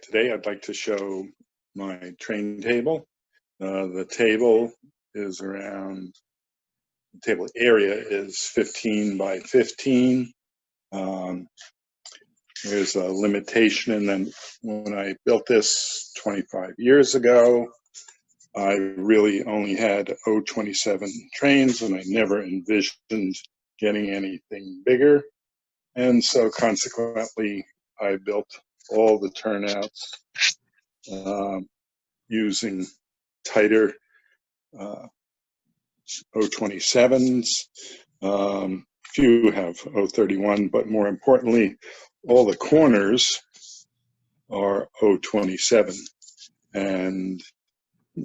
Today I'd like to show my train table. The table is around, the table area is 15 by 15. There's a limitation, and then when I built this 25 years ago, I really only had 027 trains, and I never envisioned getting anything bigger. And so consequently, I built all the turnouts using tighter 027s. Few have 031, but more importantly, all the corners are 027. And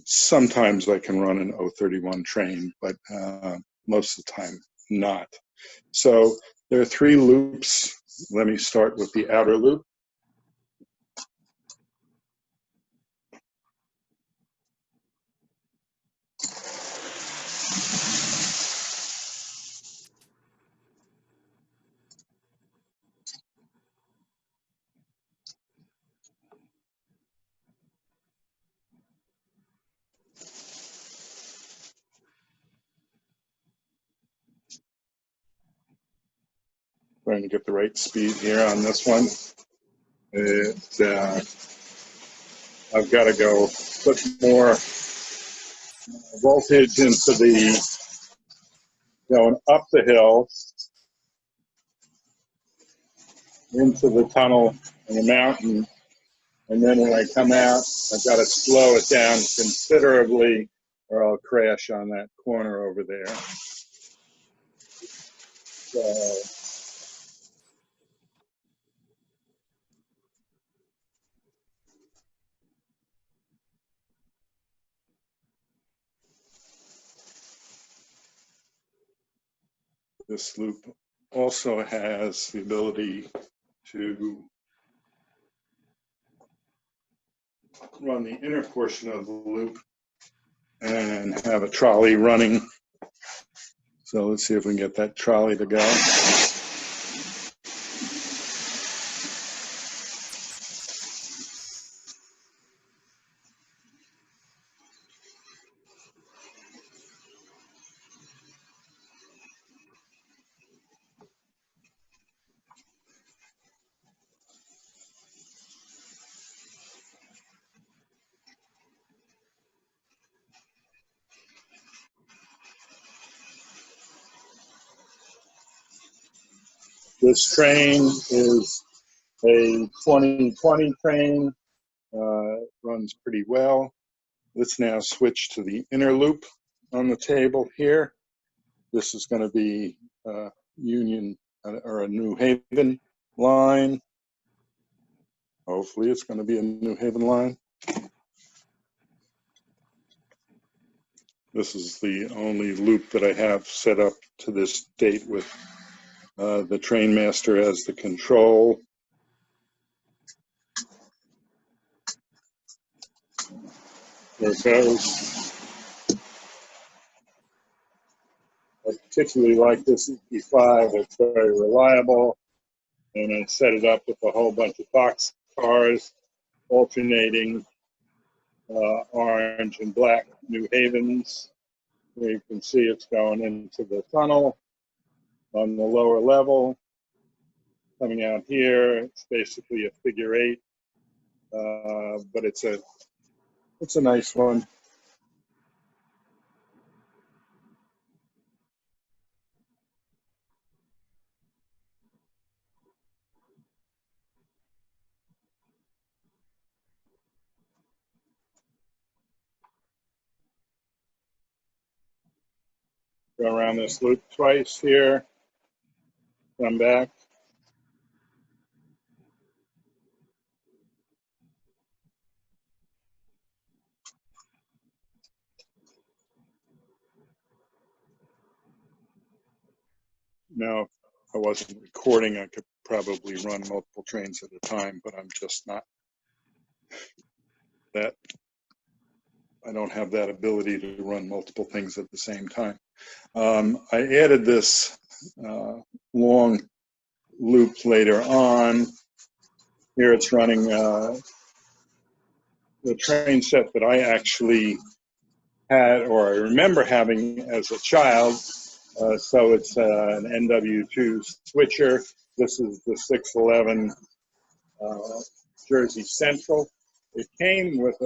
sometimes I can run an 031 train, but most of the time not. So there are 3 loops. Let me start with the outer loop. Trying to get the right speed here on this one. I've got to go put more voltage into the, going up the hill into the tunnel and the mountain, and then when I come out, I've got to slow it down considerably or I'll crash on that corner over there. So this loop also has the ability to run the inner portion of the loop and have a trolley running. So let's see if we can get that trolley to go. This train is a 2020 train, runs pretty well. Let's now switch to the inner loop on the table here. This is going to be Union or a New Haven line. Hopefully it's going to be a New Haven line. This is the only loop that I have set up to this date with the train master as the control. There it goes. I particularly like this EP5. It's very reliable. And I set it up with a whole bunch of box cars, alternating orange and black New Havens. Here you can see it's going into the tunnel on the lower level. Coming out here, it's basically a figure 8, but it's a nice one. Go around this loop twice here, come back. Now, if I wasn't recording, I could probably run multiple trains at a time, but I'm just not that. I don't have that ability to run multiple things at the same time. I added this long loop later on. Here it's running the train set that I actually had, or I remember having as a child. So it's an NW2 switcher. This is the 611 Jersey Central. It came with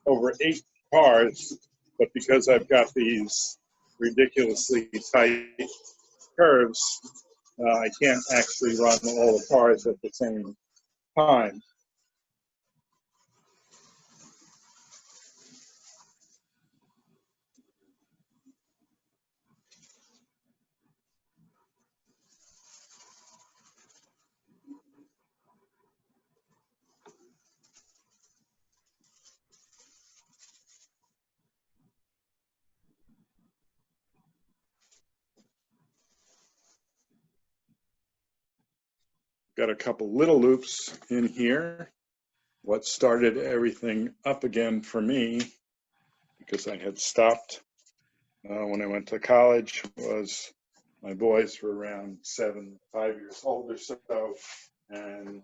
over 8 cars, but because I've got these ridiculously tight curves, I can't actually run all the cars at the same time. Got a couple little loops in here. What started everything up again for me, because I had stopped when I went to college, was my boys were around 5 years old or so, and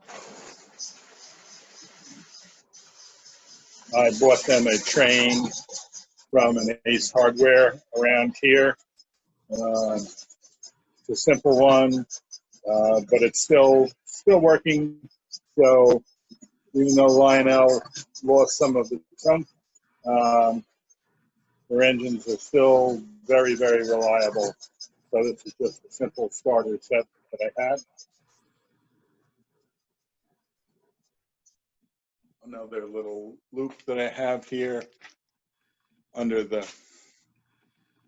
I bought them a train from an Ace Hardware around here. It's a simple one, but it's still working. So even though Lionel lost some of the trunk, their engines are still very, very reliable. So this is just a simple starter set that I had. Another little loop that I have here under the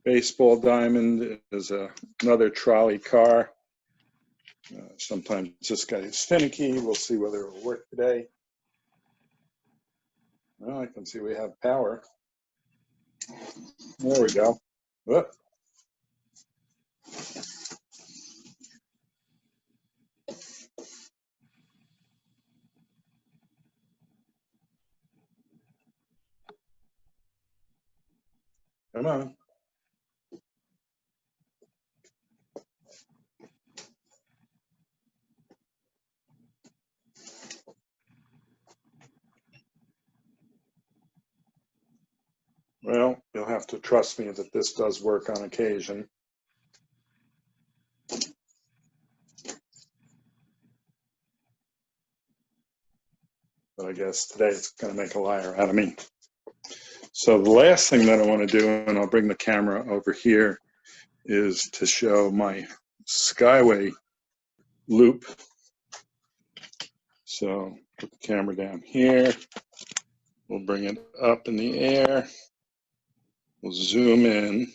baseball diamond is another trolley car. Sometimes this guy is finicky. We'll see whether it will work today. Well, I can see we have power. There we go. Whoop. Come on. Well, you'll have to trust me that this does work on occasion. But I guess today it's going to make a liar out of me. So the last thing that I want to do, and I'll bring the camera over here, is to show my Skyway loop. So put the camera down here. We'll bring it up in the air. We'll zoom in.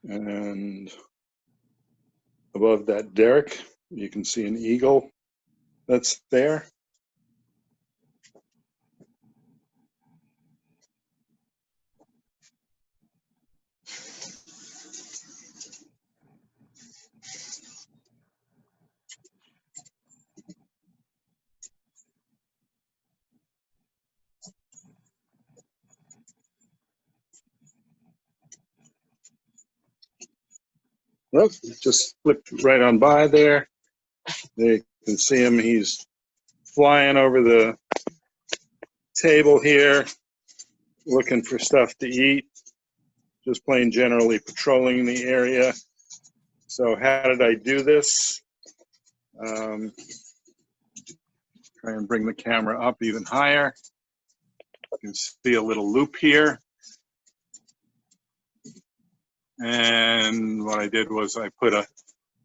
And above that derrick, you can see an eagle that's there. Well, just flipped right on by there. You can see him. He's flying over the table here, looking for stuff to eat, just plain generally patrolling the area. So how did I do this? Try and bring the camera up even higher. You can see a little loop here. And what I did was I put a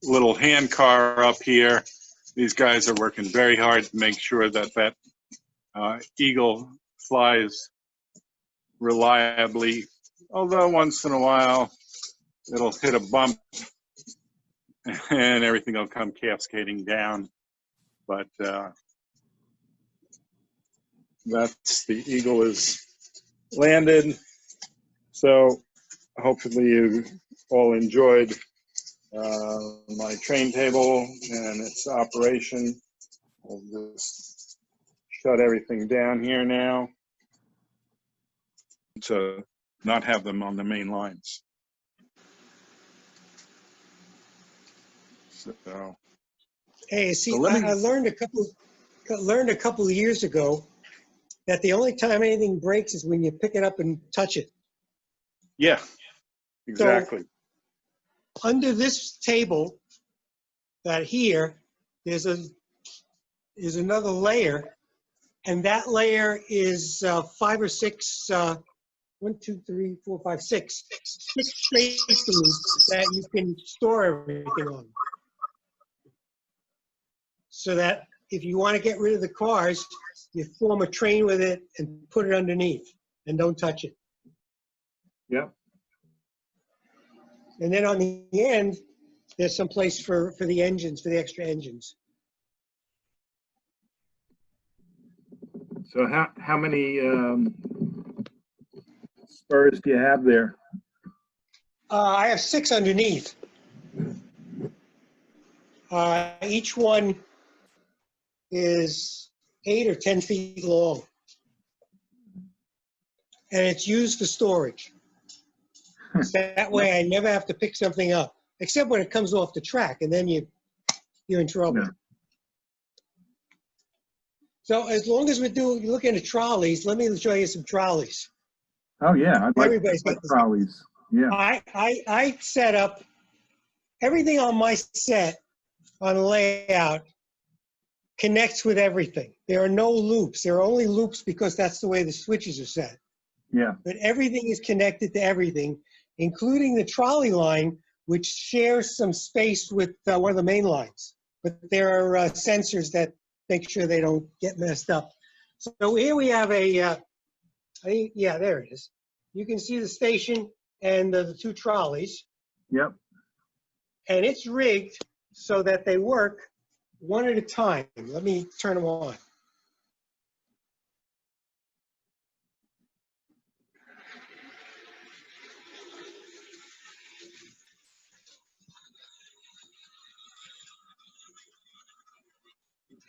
little hand car up here. These guys are working very hard to make sure that that eagle flies reliably, although once in a while it'll hit a bump and everything will come cascading down. But that's the eagle is landed. So hopefully you all enjoyed my train table and its operation. I'll just shut everything down here now to not have them on the main lines. So Hey, see, So let me, I learned a couple of years ago that the only time anything breaks is when you pick it up and touch it. Yeah, exactly. So under this table, that here, there's another layer, and that layer is 5 or 6, 1, 2, 3, 4, 5, 6 spaces that you can store everything on. So that if you want to get rid of the cars, you form a train with it and put it underneath and don't touch it. Yep. And then on the end, there's some place for the engines, for the extra engines. so how many spurs do you have there? I have 6 underneath. Each one is 8 or 10 feet long. And it's used for storage. So that way I never have to pick something up, except when it comes off the track, and then you're in trouble. Yeah. So as long as you're looking at trolleys, let me show you some trolleys. Oh yeah, I'd like Everybody's got this. trolleys. Yeah. I set up everything on my set on layout connects with everything. There are no loops. There are only loops because that's the way the switches are set. Yeah. But everything is connected to everything, including the trolley line, which shares some space with one of the main lines. But there are sensors that make sure they don't get messed up. So here we have yeah, there it is. You can see the station and the 2 trolleys. Yep. And it's rigged so that they work one at a time. Let me turn them on.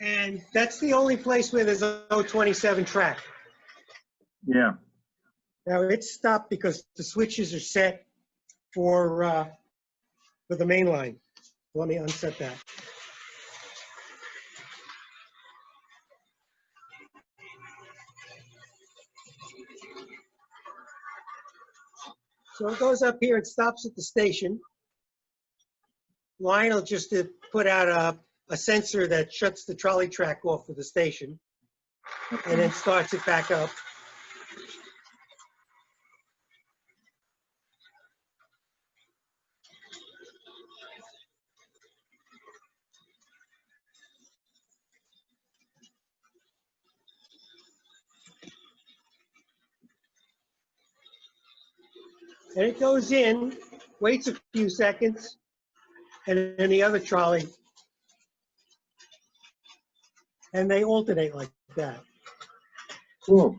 And that's the only place where there's a 027 track. Yeah. Now it's stopped because the switches are set for the main line. Let me unset that. So it goes up here and stops at the station. Lionel just put out a sensor that shuts the trolley track off of the station and then starts it back up. And it goes in, waits a few seconds, and then the other trolley, and they alternate like that. Cool.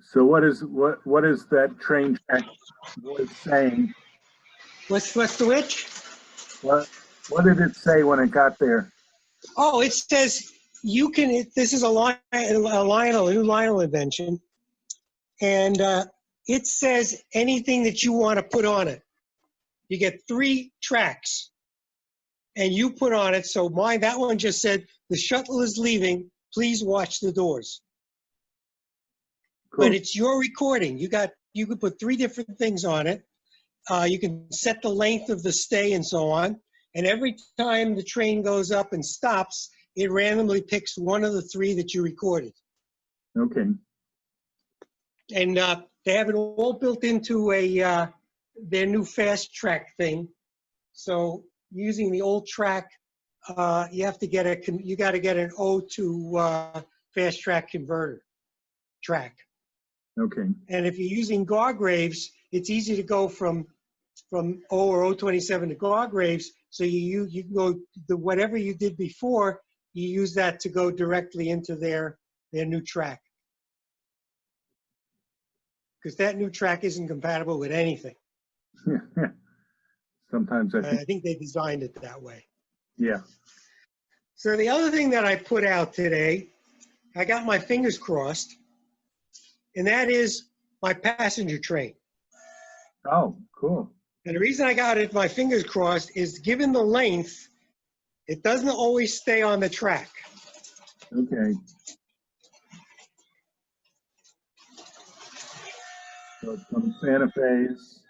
So what is that train track voice saying? What's the which? What did it say when it got there? Oh, it says you can. This is a new Lionel invention, and it says anything that you want to put on it. You get 3 tracks, and you put on it. So that one just said the shuttle is leaving. Please watch the doors. Cool. But it's your recording. You can put 3 different things on it. You can set the length of the stay and so on. And every time the train goes up and stops, it randomly picks one of the 3 that you recorded. Okay. And they have it all built into their new fast track thing. So using the old track, you got to get an O to fast track converter track. Okay. And if you're using Gargraves, it's easy to go from O or 027 to Gargraves. So you can go whatever you did before, you use that to go directly into their new track. Because that new track isn't compatible with anything. Sometimes I think they designed it that way. Yeah. So the other thing that I put out today, I got my fingers crossed, and that is my passenger train. Oh, cool. And the reason I got it, my fingers crossed, is given the length, it doesn't always stay on the track. Okay. So it's from Santa Fe's.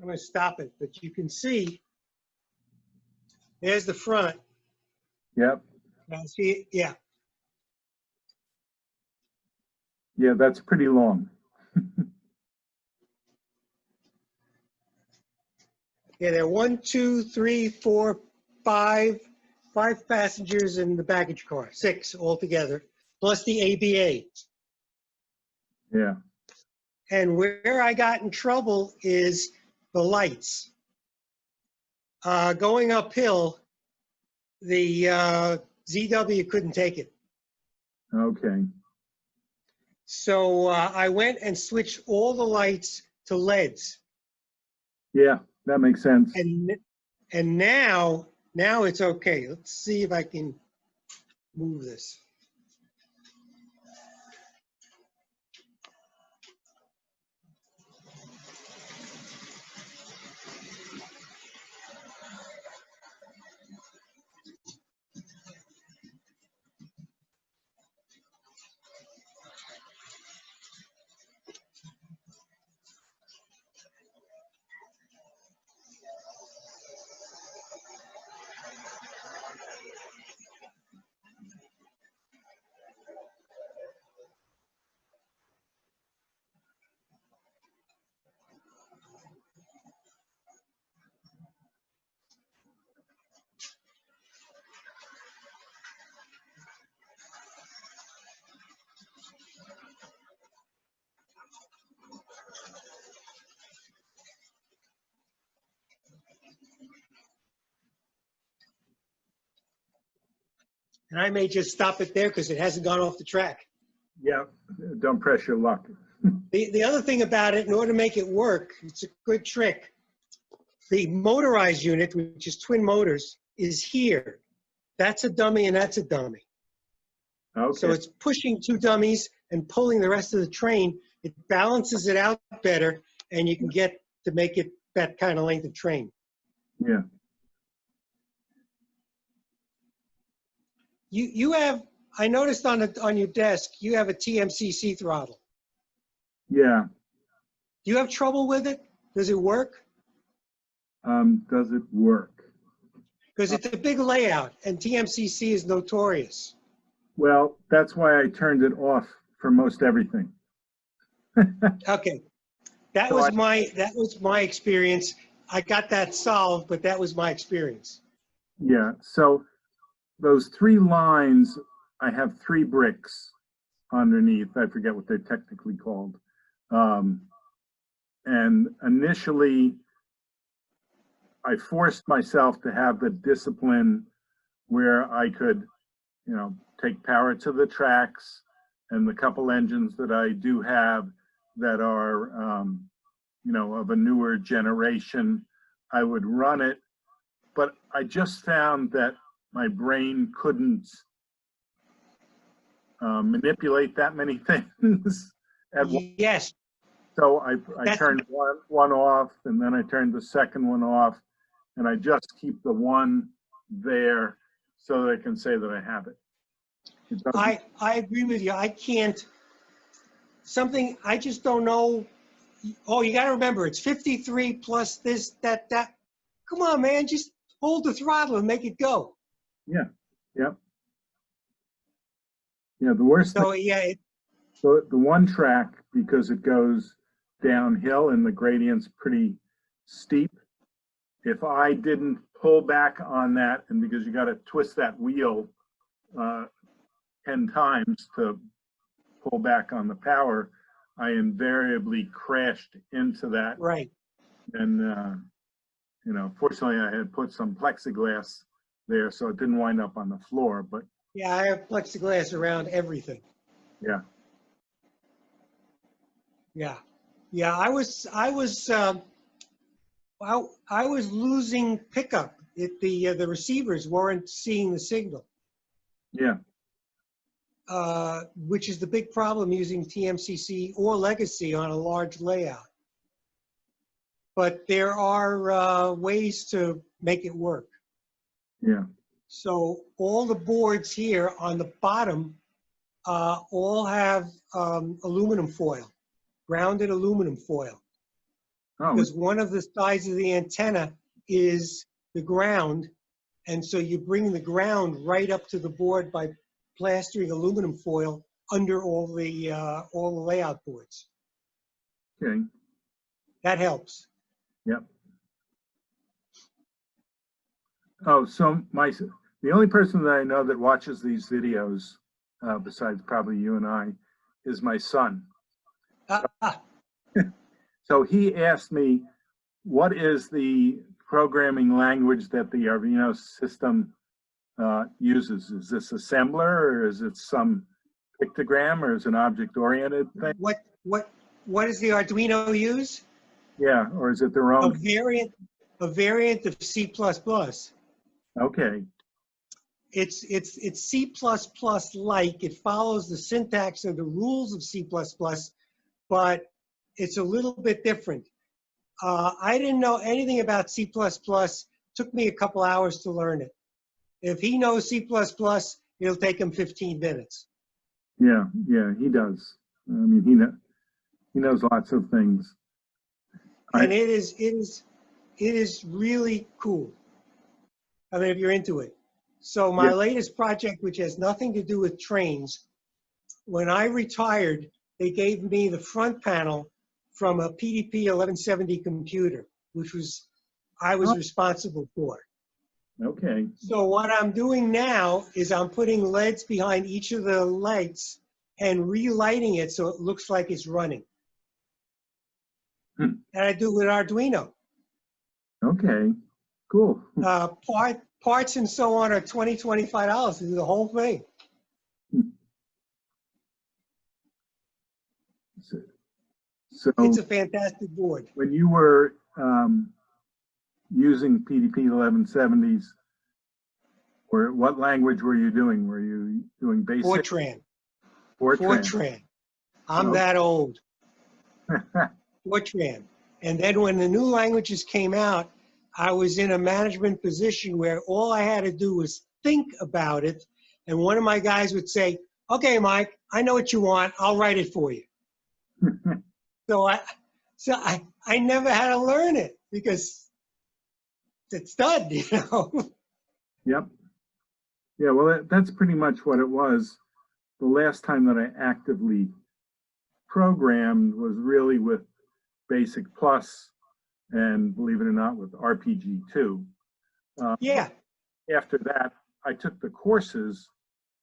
I'm going to stop it, but you can see there's the front. Yep. Now see it? Yeah. Yeah, that's pretty long. Yeah, there are 1, 2, 3, 4, 5 passengers in the baggage car, 6 altogether, plus the ABA. Yeah. And where I got in trouble is the lights. Going uphill, the ZW couldn't take it. Okay. So I went and switched all the lights to LEDs. Yeah, that makes sense. And now it's okay. Let's see if I can move this. And I may just stop it there because it hasn't gone off the track. Yeah, don't press your luck. The other thing about it, in order to make it work, it's a good trick. The motorized unit, which is twin motors, is here. That's a dummy and that's a dummy. Okay. So it's pushing 2 dummies and pulling the rest of the train. It balances it out better, and you can get to make it that kind of length of train. Yeah. You have, I noticed on your desk, you have a TMCC throttle. Yeah. Do you have trouble with it? Does it work? Does it work? Because it's a big layout, and TMCC is notorious. Well, that's why I turned it off for most everything. Okay, that So was my experience. I got that solved, but that was my experience. Yeah, so those 3 lines, I have 3 bricks underneath. I forget what they're technically called. And initially, I forced myself to have the discipline where I could, take power to the tracks, and the couple engines that I do have that are, of a newer generation, I would run it. But I just found that my brain couldn't manipulate that many things at once. Yes. So I turned one off, and then I turned the second one off, and I just keep the one there so that I can say that I have it. I agree with you. I can't, I just don't know. Oh, you got to remember, it's 53 plus this, that. Come on, man, just hold the throttle and make it go. Yeah, yep. Yeah, the worst So, thing, yeah. the one track, because it goes downhill and the gradient's pretty steep, if I didn't pull back on that, and because you got to twist that wheel 10 times to pull back on the power, I invariably crashed into that. Right. And, fortunately I had put some plexiglass there so it didn't wind up on the floor, but Yeah, I have plexiglass around everything. Yeah. Yeah, yeah. I was losing pickup. The receivers weren't seeing the signal, Yeah. which is the big problem using TMCC or legacy on a large layout. But there are ways to make it work. Yeah. So all the boards here on the bottom all have aluminum foil, grounded aluminum foil, Oh, because one of the sides of the antenna is the ground, and so you bring the ground right up to the board by plastering aluminum foil under all the layout boards. okay. That helps. Yep. Oh, so the only person that I know that watches these videos, besides probably you and I, is my son. Ah, So he asked me, what is the programming language that the Arduino system uses? Is this assembler, or is it some pictogram, or is it an object-oriented thing? what does the Arduino use? Yeah, or is it their A own? variant of C++. Okay, It's C++ like. It follows the syntax and the rules of C++, but it's a little bit different. I didn't know anything about C++. Took me a couple hours to learn it. If he knows C++, it'll take him 15 minutes. yeah, he does. I mean, he knows lots of things. And it is really cool. I mean, if you're into it. So my Yeah. latest project, which has nothing to do with trains, when I retired, they gave me the front panel from a PDP 1170 computer, which I was responsible for. Okay, So what I'm doing now is I'm putting LEDs behind each of the lights and relighting it so it looks like it's running. Hmm. And I do it with Arduino. okay, cool. Parts and so on are $20, $25 to do the whole thing. So It's a fantastic board. when you were using PDP 1170s, or what language were you doing? Were you doing basic? Fortran. Fortran. Fortran. I'm Oh. that old. Fortran. And then when the new languages came out, I was in a management position where all I had to do was think about it. And one of my guys would say, okay, Mike, I know what you want. I'll write it for you. So I never had to learn it because it's done, you know. Yep. Yeah, well, that's pretty much what it was. The last time that I actively programmed was really with Basic Plus, and believe it or not, with RPG2. Yeah. After that, I took the courses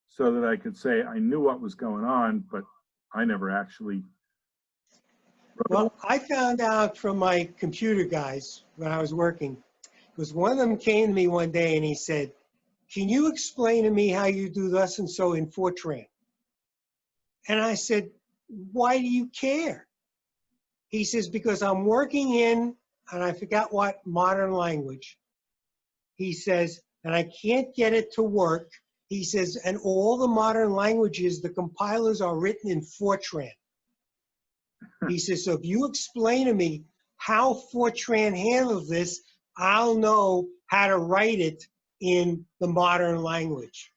so that I could say I knew what was going on, but I never actually wrote. Well, I found out from my computer guys when I was working, because one of them came to me one day and he said, can you explain to me how you do thus and so in Fortran? And I said, why do you care? He says, because I'm working in, and I forgot what modern language. He says, and I can't get it to work. He says, and all the modern languages, the compilers are written in Fortran. He says, so if you explain to me how Fortran handles this, I'll know how to write it in the modern language.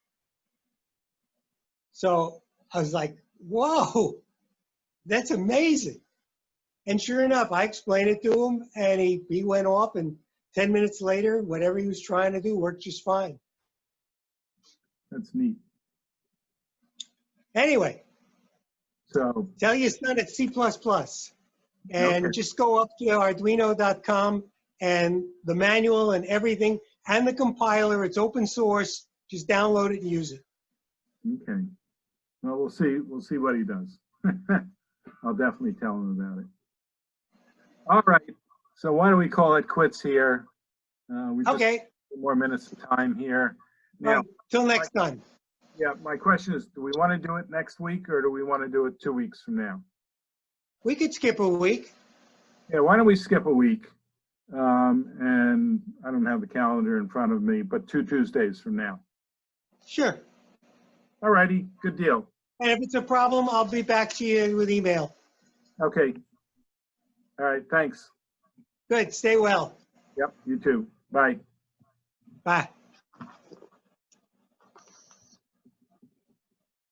So I was like, whoa, that's amazing. And sure enough, I explained it to him, and he went off, and 10 minutes later, whatever he was trying to do worked just fine. That's neat. Anyway, So, tell your son it's C++, and okay. just go up to arduino.com, and the manual and everything, and the compiler, it's open source. Just download it and use it. Okay. Well, we'll see. We'll see what he does. I'll definitely tell him about it. All right. So why don't we call it quits here? We just Okay. have 2 more minutes of time here. All Now, right. Till next time. Yeah, my question is, do we want to do it next week or do we want to do it 2 weeks from now? We could skip a week. Yeah, why don't we skip a week? And I don't have the calendar in front of me, but 2 Tuesdays from now. Sure. All righty, good deal. And if it's a problem, I'll be back to you with email. Okay. All right, thanks. Good. Stay well. Yep, you too. Bye. Bye.